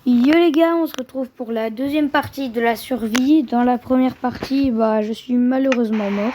Yo les gars, on se retrouve pour la deuxième partie de la survie. Dans la première partie, je suis malheureusement mort.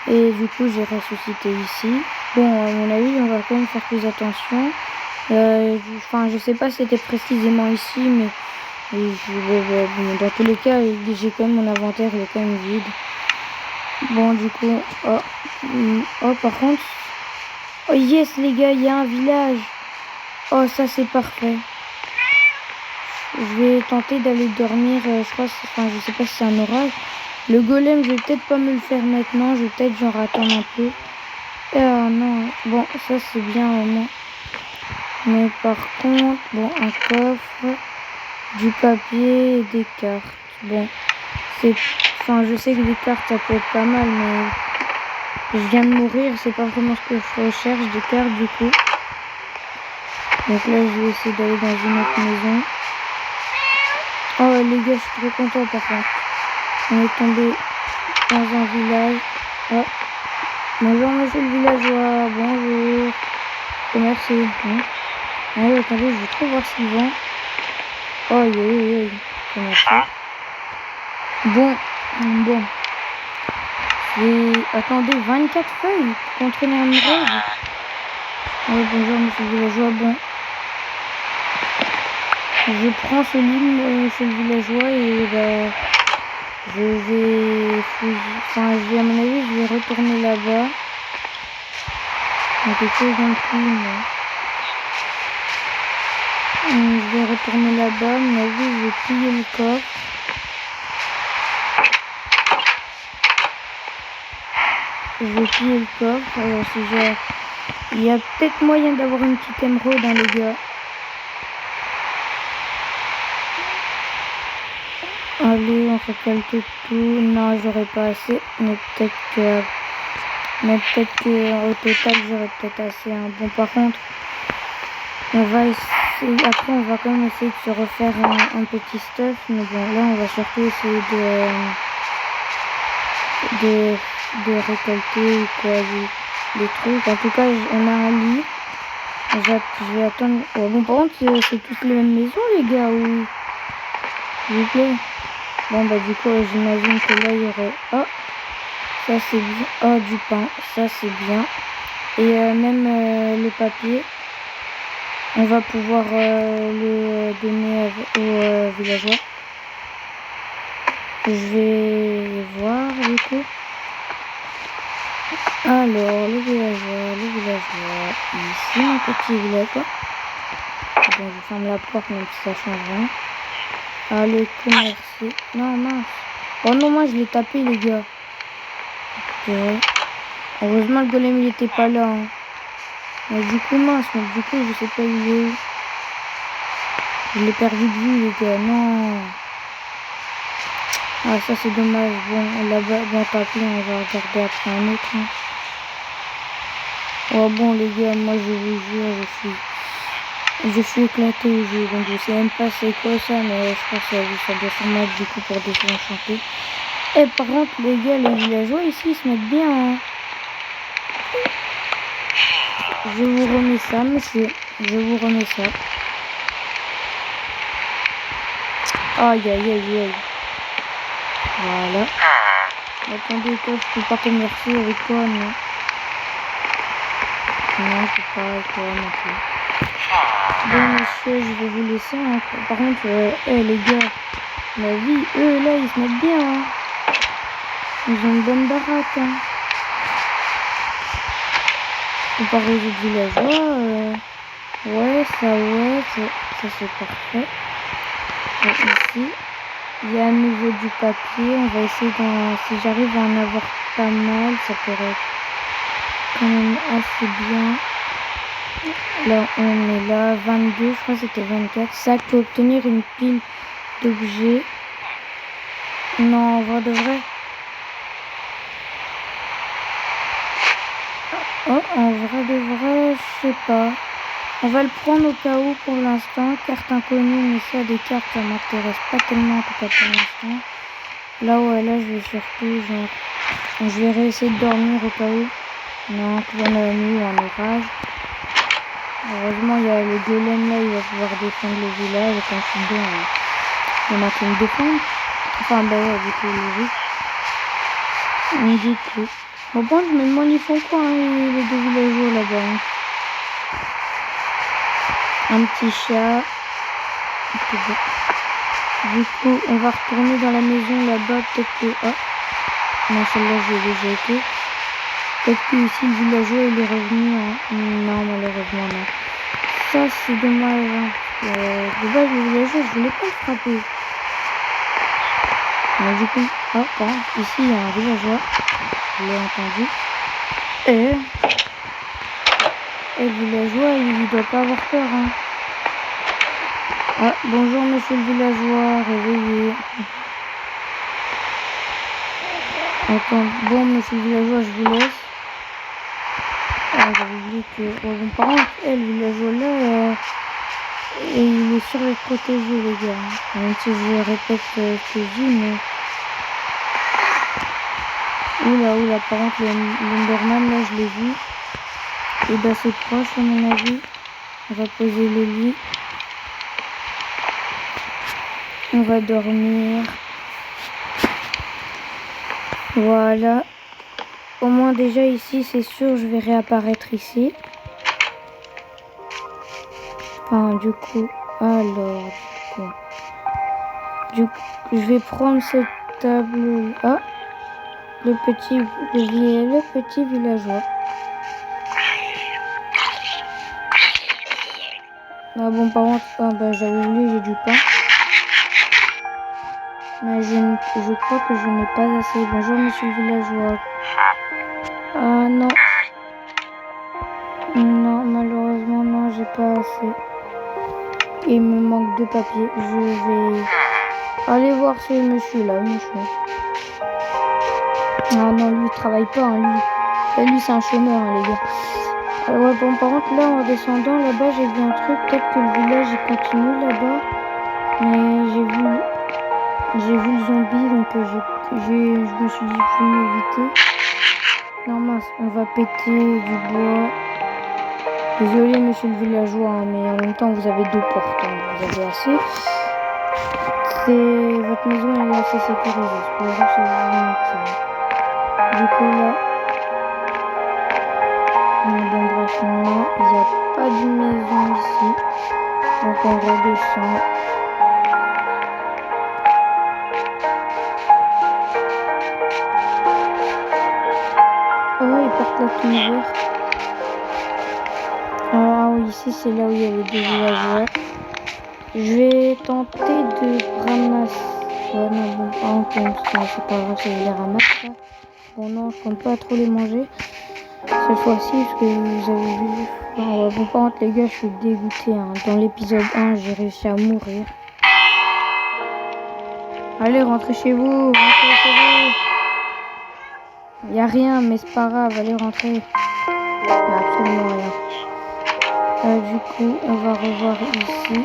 Et du coup, j'ai ressuscité ici. Bon, à mon avis, on va quand même faire plus attention. Je sais pas si c'était précisément ici, mais dans tous les cas, j'ai quand même mon inventaire, il est quand même vide. Bon, du coup, par contre, oh yes les gars, il y a un village. Oh, ça c'est parfait. Je vais tenter d'aller dormir, je sais pas si c'est un orage. Le golem, je vais peut-être pas me le faire maintenant, je vais peut-être genre attendre un peu. Non, bon, ça c'est bien au moins. Mais par contre, bon, un coffre, du papier et des cartes. Bon, je sais que les cartes ça peut être pas mal, mais je viens de mourir, c'est pas vraiment ce que je recherche, des cartes du coup. Donc là, je vais essayer d'aller dans une autre maison. Oh les gars, je suis trop content par contre. On est tombé dans un village. Oh. Bonjour monsieur le villageois, bonjour. Oh, merci. Attendez, je vais trop voir ce qu'il vend. Oh, merci. Bon. Attendez, 24 feuilles contre une émeraude. Bonjour monsieur le villageois, bon. Je prends ce livre, monsieur le villageois, et je vais fouiller. À mon avis, je vais retourner là-bas. Il y a quelque chose dans le film. Je vais retourner là-bas. À mon avis, je vais piller le coffre. Je vais piller le coffre. Il y a peut-être moyen d'avoir une petite émeraude, hein, les gars. Allez, on récolte tout. Non, j'aurais pas assez. Mais peut-être que au total, j'aurais peut-être assez. Hein. Bon, par contre, on va essayer. Après, on va quand même essayer de se refaire un petit stuff. Mais bon, là, on va surtout essayer de récolter des trucs. En tout cas, on a un lit. Je vais attendre. Oh, bon, par contre, c'est toutes les mêmes maisons, les gars, ou s'il vous plaît. Bon, du coup, j'imagine que là, il y aurait. Oh, ça c'est bien. Oh, du pain, ça c'est bien. Et même le papier, on va pouvoir le donner aux villageois. Je vais voir du coup. Alors, le villageois, ici, un petit villageois. Bon, je ferme la porte, même si ça change rien. Ah, le commercier. Non, mince. Oh non, moi, je l'ai tapé, les gars. Okay. Heureusement, le golem, il était pas là. Hein. Mais du coup, je sais pas où il est. Je l'ai perdu de vue, les gars. Non. Ah, ça, c'est dommage. Bon, là-bas, tant pis, on va regarder après un autre. Hein. Oh bon les gars, moi je vous jure, je suis éclaté au jeu, donc je sais même pas c'est quoi ça, mais je crois que ça doit sûrement être du coup pour désenchanter. Et par contre les gars, les villageois ici ils se mettent bien. Hein. Je vous remets ça monsieur, je vous remets ça. Aïe. Voilà. Attendez, toi je peux pas commercer avec toi, non. Non, je peux pas avec toi non plus. Bon monsieur, je vais vous laisser. Hein. Par contre, les gars, la vie, eux là, ils se mettent bien. Hein. Ils ont une bonne baraque. Hein. Comparé aux autres villageois, ça c'est parfait. Et ici, il y a à nouveau du papier. On va essayer si j'arrive à en avoir pas mal, ça pourrait être quand même assez bien. Là, on est là, 22, je crois que c'était 24. Ça peut obtenir une pile d'objets. Non, en vrai de vrai. Oh, en vrai de vrai, je sais pas. On va le prendre au cas où pour l'instant. Carte inconnue, mais ça, des cartes, ça m'intéresse pas tellement en tout cas pour l'instant. Là, je vais surtout, je vais réessayer de dormir au cas où. Non, que j'en ai nuit ou un orage. Heureusement, il y a le golem là, il va pouvoir défendre le village. Et quand je suis dedans, il y en a qui me défendent. Enfin, bah ouais, du coup, logique. Et du coup. Bon, je me demande, ils font quoi, hein, les deux villageois là-bas. Hein. Un petit chat. Du coup, on va retourner dans la maison là-bas. Peut-être que. Ah, non, celle-là, je l'ai déjà été. Peut-être que ici, le villageois, il est revenu. Hein. Non, malheureusement, non. Ça, c'est dommage. Hein. De base, le villageois, je voulais pas le frapper. Mais du coup, oh, par contre, ici, il y a un villageois. Je l'ai entendu. Et le villageois, il doit pas avoir peur. Hein. Ah, bonjour, monsieur le villageois, réveillez. Attends, bon, monsieur le villageois, je vous laisse. Ah, j'avais oublié que... Oh, bon, par contre, le villageois là, et il est surprotégé, les gars. Même si je répète ce que je dis, mais... Oula, par contre, l'Enderman, là, je l'ai vu. Et bah, c'est proche, à mon avis. On va poser le lit. On va dormir. Voilà. Au moins, déjà, ici, c'est sûr, je vais réapparaître ici. Enfin, du coup, alors, du coup, je vais prendre cette table. Ah, le petit villageois. Ah bon, par contre, bah, j'avais oublié, j'ai du pain. Mais je crois que je n'ai pas assez. Bonjour, monsieur le villageois. Ah non. Non, malheureusement, non, j'ai pas assez. Il me manque de papier. Je vais aller voir ce monsieur-là, monsieur. Ah non, lui, il travaille pas, hein, lui. Et lui, c'est un chômeur, hein, les gars. Ouais, bon, par contre, là, en descendant, là-bas, j'ai vu un truc. Peut-être que le village, il continue là-bas. Mais j'ai vu le zombie, donc je me suis dit, je vais m'éviter. Non, mince, on va péter du bois. Désolé, monsieur le villageois, hein, mais en même temps, vous avez deux portes. Hein, vous avez assez. Votre maison, elle est assez sécurisée. C'est pour ça que ça. Du coup, là... Bon, bref, non, il n'y a pas de maison ici. Donc, on redescend. Oh, ils portent la tenue. Ah oui, ici, c'est là où il y a les deux villageois. Je vais tenter de ramasser... Ouais, non, bon, c'est pas grave, je les ramasse. Bon, non, je compte pas trop les manger. Cette fois-ci, parce que vous avez vu... Bon, par contre, les gars, je suis dégoûté. Hein. Dans l'épisode 1, j'ai réussi à mourir. Allez, rentrez chez vous. Rentrez chez vous. Il n'y a rien, mais c'est pas grave. Allez, rentrez. Il n'y a absolument rien. Du coup, on va revoir ici.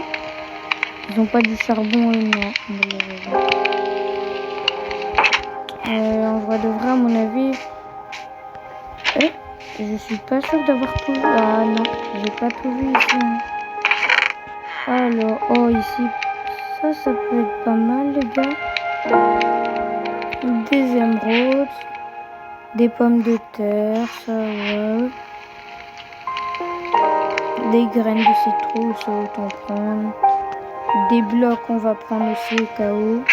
Ils n'ont pas du charbon, non. En vrai de vrai, à mon avis... je suis pas sûre d'avoir tout vu. Ah non, j'ai pas tout vu ici. Hein. Alors, oh ici, ça peut être pas mal les gars. Des émeraudes, des pommes de terre, ça ouais. Des graines de citrouille, ça autant prendre. Des blocs, on va prendre aussi au cas où.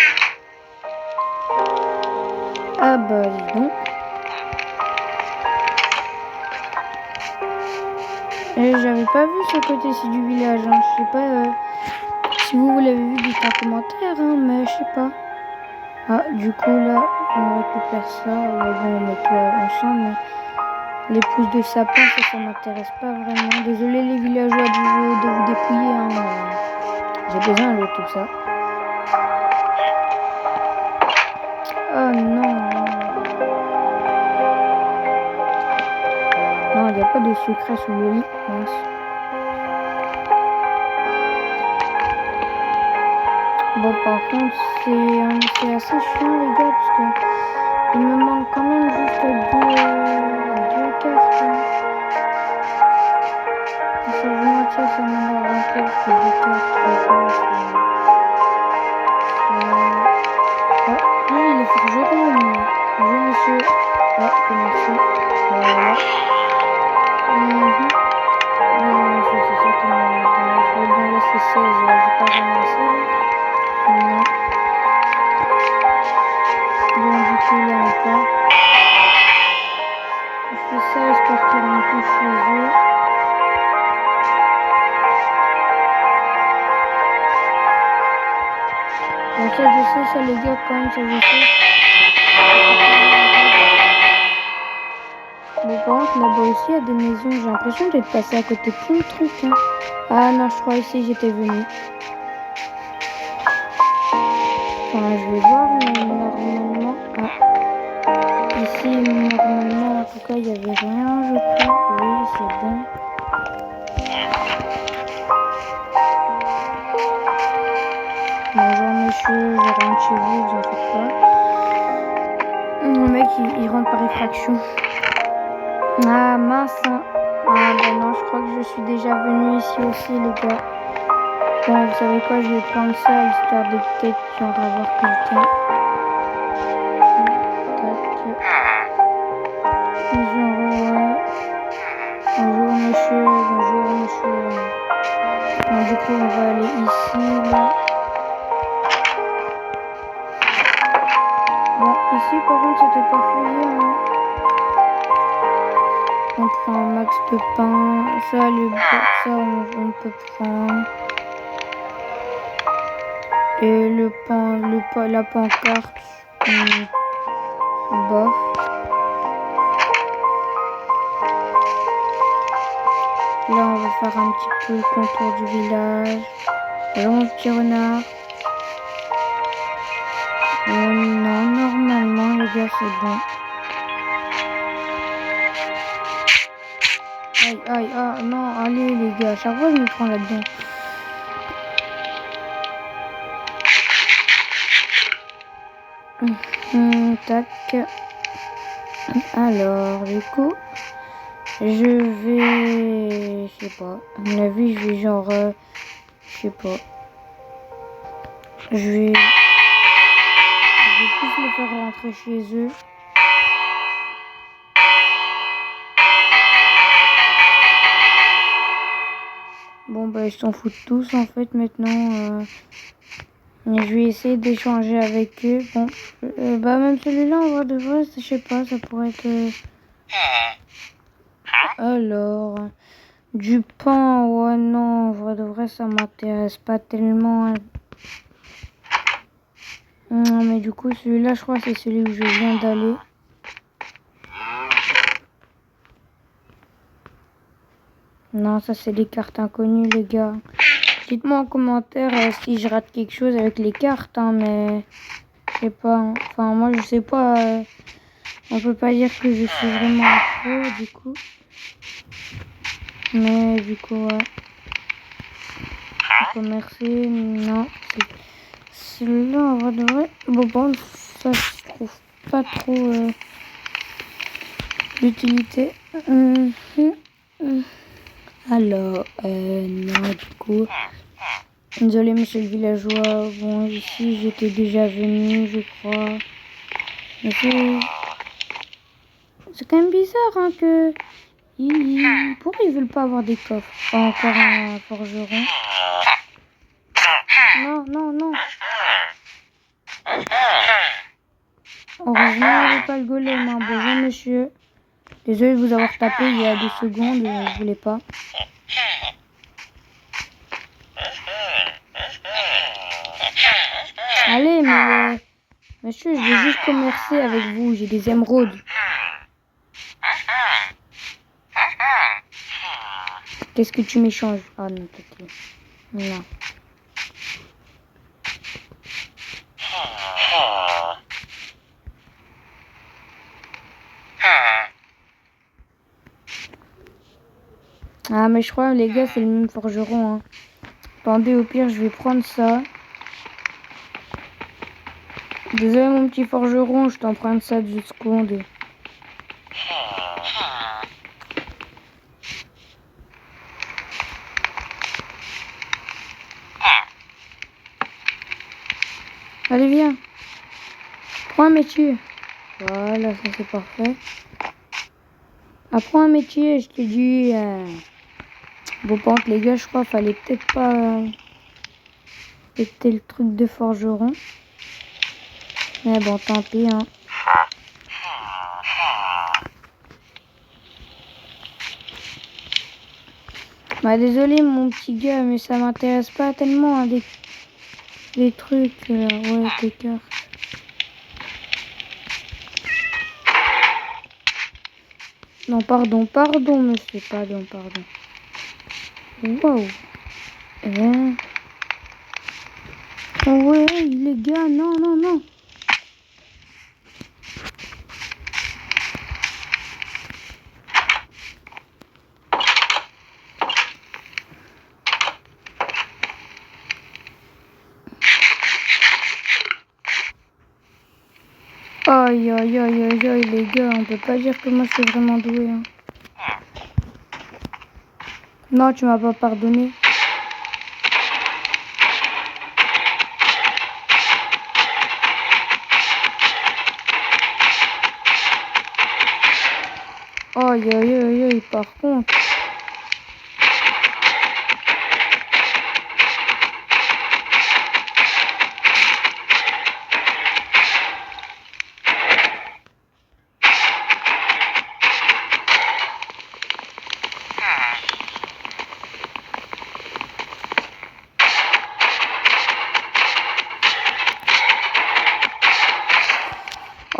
Ah bah dis donc. J'avais pas vu ce côté-ci du village, hein. Je sais pas si vous l'avez vu, dites en commentaire, hein, mais je sais pas. Ah, du coup là, on récupère ça. Ouais, bon, on met tout ensemble, mais les pousses de sapin, ça m'intéresse pas vraiment. Désolé les villageois de vous dépouiller, hein, mais j'ai besoin de tout ça. Oh non. Non, il n'y a pas de secret sous le lit, mince. Bon, par contre, c'est assez chiant, les gars, parce que il me manque quand même juste deux cartes. Hein. Ça, je Bon, ça, je sais, ça, les gars, quand même, ça, je sais. Bon, par contre, là-bas aussi, il y a des maisons. J'ai l'impression d'être passé à côté de plein de trucs. Hein. Ah non, je crois ici, j'étais venu. Enfin, je vais voir, mais normalement... Ah. Ici, normalement, en tout cas, il n'y avait rien, je crois. Oui, c'est bon. Bonjour, monsieur. Je rentre chez vous, vous en faites pas. Le mec, il rentre par effraction. Ah, mince. Hein. Ah, bah non, je crois que je suis déjà venu ici aussi, les gars. Bon, vous savez quoi, je vais prendre ça, histoire de peut-être genre avoir quelqu'un. Tac. Genre, bonjour monsieur, bonjour monsieur. Bon, du coup, on va aller ici, là. Bon, ici, par contre, c'était pas fouillé, hein. On prend un max de pain. Ça, on peut prendre. Et le pain, la pancarte, bof. Là, on va faire un petit peu le contour du village. Bonjour mon petit renard. Non, normalement, les gars, c'est bon. Aïe, aïe, ah, non, allez, les gars, à chaque fois, je me prends là-dedans. Tac. Alors, du coup, je vais... Je sais pas. À mon avis, je vais genre... je sais pas. Je vais plus les faire rentrer chez eux. Bon, bah, ils s'en foutent tous, en fait, maintenant. Mais je vais essayer d'échanger avec eux. Bon, bah, même celui-là, en vrai de vrai, je sais pas, ça pourrait être... Alors... Du pain, ouais, non, en vrai de vrai, ça m'intéresse pas tellement. Non, mais du coup, celui-là, je crois que c'est celui où je viens d'aller. Non, ça, c'est les cartes inconnues, les gars. Dites-moi en commentaire si je rate quelque chose avec les cartes, hein, mais... Je sais pas. Hein. Enfin, moi, je sais pas. On peut pas dire que je suis vraiment un pro, du coup. Mais, du coup, ouais. Commercer, non. Celui-là, en vrai de vrai. Bon, ça, je trouve pas trop d'utilité. Alors, non, du coup. Désolé, monsieur le villageois. Bon, ici, j'étais déjà venu, je crois. Mais c'est quand même bizarre, hein, que... Pourquoi ils veulent pas avoir des coffres? Pas encore un forgeron. Non, non, non. Heureusement, il n'y avait pas le golem, hein. Bonjour, monsieur. Désolé de vous avoir tapé il y a 2 secondes, je voulais pas. Allez, mais... monsieur, je vais juste commercer avec vous, j'ai des émeraudes. Qu'est-ce que tu m'échanges? Ah non, peut-être. Non. Ah, mais je crois, les gars, c'est le même forgeron, hein. Attendez, au pire, je vais prendre ça. Désolé, mon petit forgeron, je t'emprunte ça de 10 secondes. Allez, viens. Prends un métier. Voilà, ça c'est parfait. Apprends un métier, je te dis. Bon, par contre, les gars, je crois qu'il fallait peut-être pas péter le truc de forgeron. Mais bon, tant pis, hein. Bah, désolé, mon petit gars, mais ça m'intéresse pas tellement, hein, des trucs là, ouais, des cartes. Non, pardon, monsieur, pardon. Wow. Eh ben... Oh ouais, les gars, non. Aïe, les gars, on peut pas dire que moi je suis vraiment doué. Hein. Non, tu m'as pas pardonné. Aïe, par contre.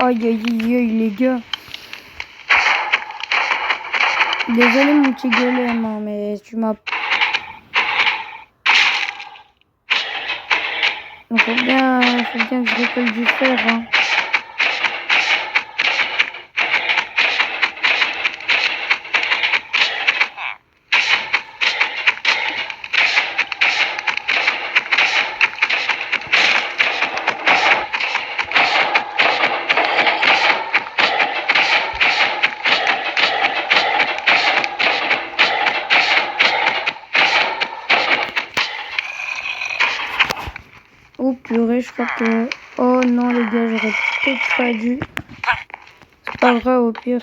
Aïe, les gars. Désolé mon petit golem, hein, mais tu m'as... Il faut bien que je récolte du fer. Hein. Oh purée, je crois que... Oh non les gars, j'aurais peut-être pas dû. C'est pas vrai au pire.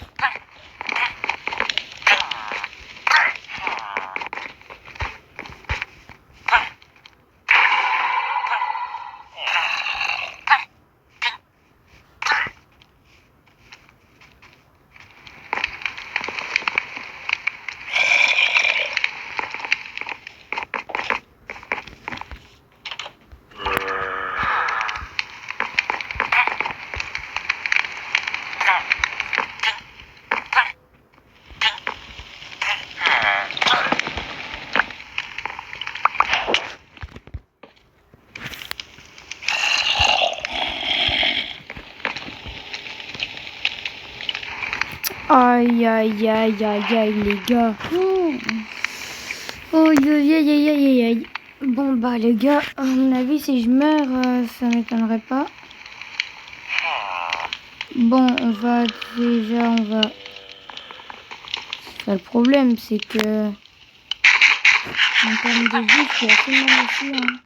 Aïe, les gars. Oh, aïe. Bon, bah, les gars, à mon avis, si je meurs, ça m'étonnerait pas. Bon, on va... Ça, le problème, c'est que... En termes de vie, je suis assez mal aussi, hein.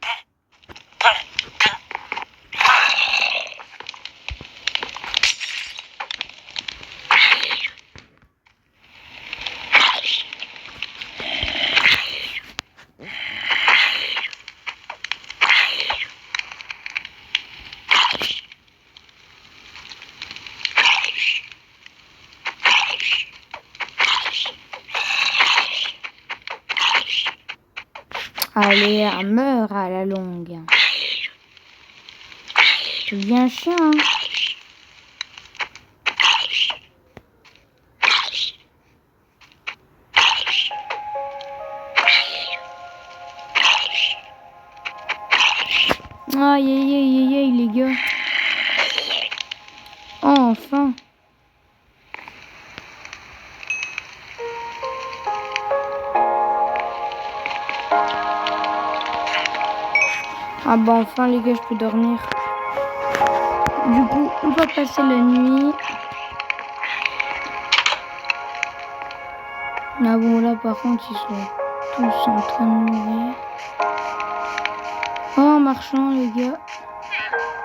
Allez, elle meurt à la longue. C'est bien chiant. Hein. Aïe, les gars. Oh, enfin. Ah bah enfin les gars, je peux dormir. Du coup, on va passer la nuit. Ah bon, là par contre, ils sont tous en train de mourir. Oh, un marchand, les gars.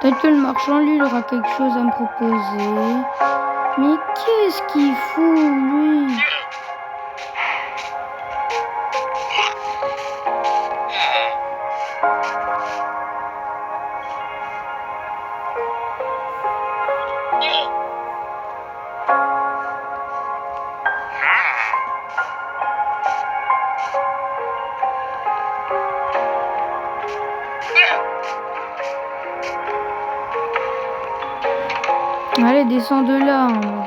Peut-être que le marchand, lui, il aura quelque chose à me proposer. Mais qu'est-ce qu'il fout, lui? Allez, descends de là. Hein.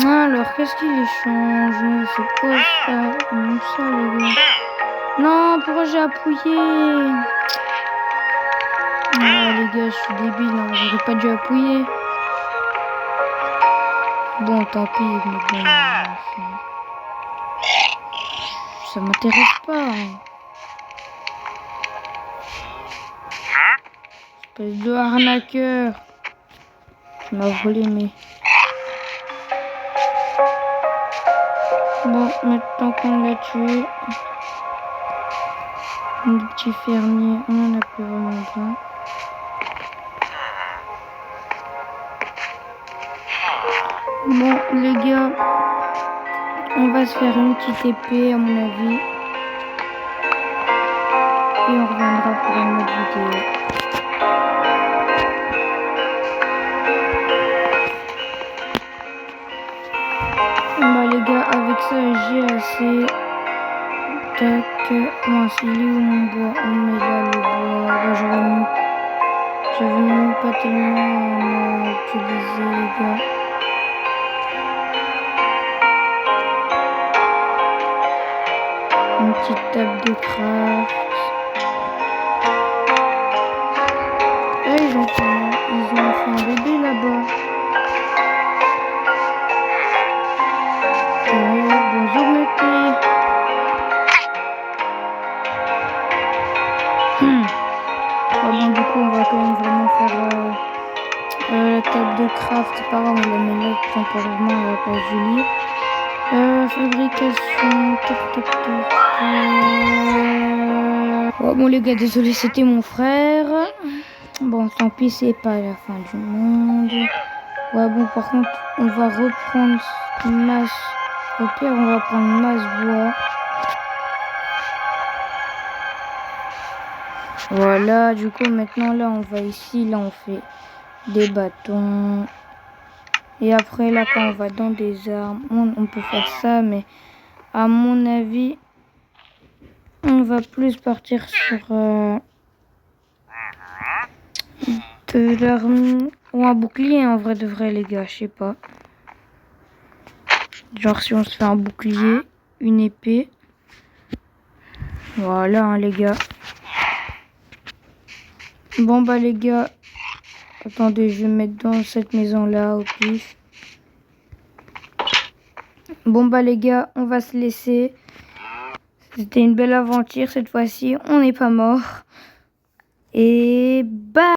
Alors, qu'est-ce qu'il échange? C'est quoi ça? Ça, les gars. Non, pourquoi j'ai appuyé? Ah, les gars, je suis débile. Hein. J'aurais pas dû appuyer. Bon, tant pis, mais bon. Ça m'intéresse pas. Hein. Espèce de arnaqueur. Tu m'as volé, mais... Bon, maintenant qu'on l'a tué, le petit fermier, on en a plus vraiment besoin. Bon, les gars, on va se faire une petite épée, à mon avis. Et on reviendra pour une autre vidéo. Bah les gars, avec ça, j'ai assez. Tac. Moi, c'est où mon bois? On met là le bois. Bah, j'avais même pas tellement à utiliser, les gars. Une petite table de craft. Là, ils ont fait un bébé là-bas. Bonjour, Mété. Bon, du coup, on va quand même vraiment faire la table de craft. C'est pas grave, on la met là temporairement à la place du lit. Fabrication. Tac, tac, tac. Oh, bon, les gars, désolé, c'était mon frère. Bon, tant pis, c'est pas la fin du monde. Ouais, bon, par contre, on va reprendre une masse. Au pire, on va prendre une masse bois. Voilà, du coup, maintenant, là, on va ici. Là, on fait des bâtons. Et après, là, quand on va dans des armes, on peut faire ça. Mais à mon avis, on va plus partir sur de l'arme ou un bouclier, en vrai de vrai, les gars. Je sais pas. Genre, si on se fait un bouclier, une épée. Voilà, hein, les gars. Bon, bah, les gars. Attendez, je vais mettre dans cette maison-là au pif. Bon, bah, les gars, on va se laisser. C'était une belle aventure cette fois-ci. On n'est pas mort. Et bye!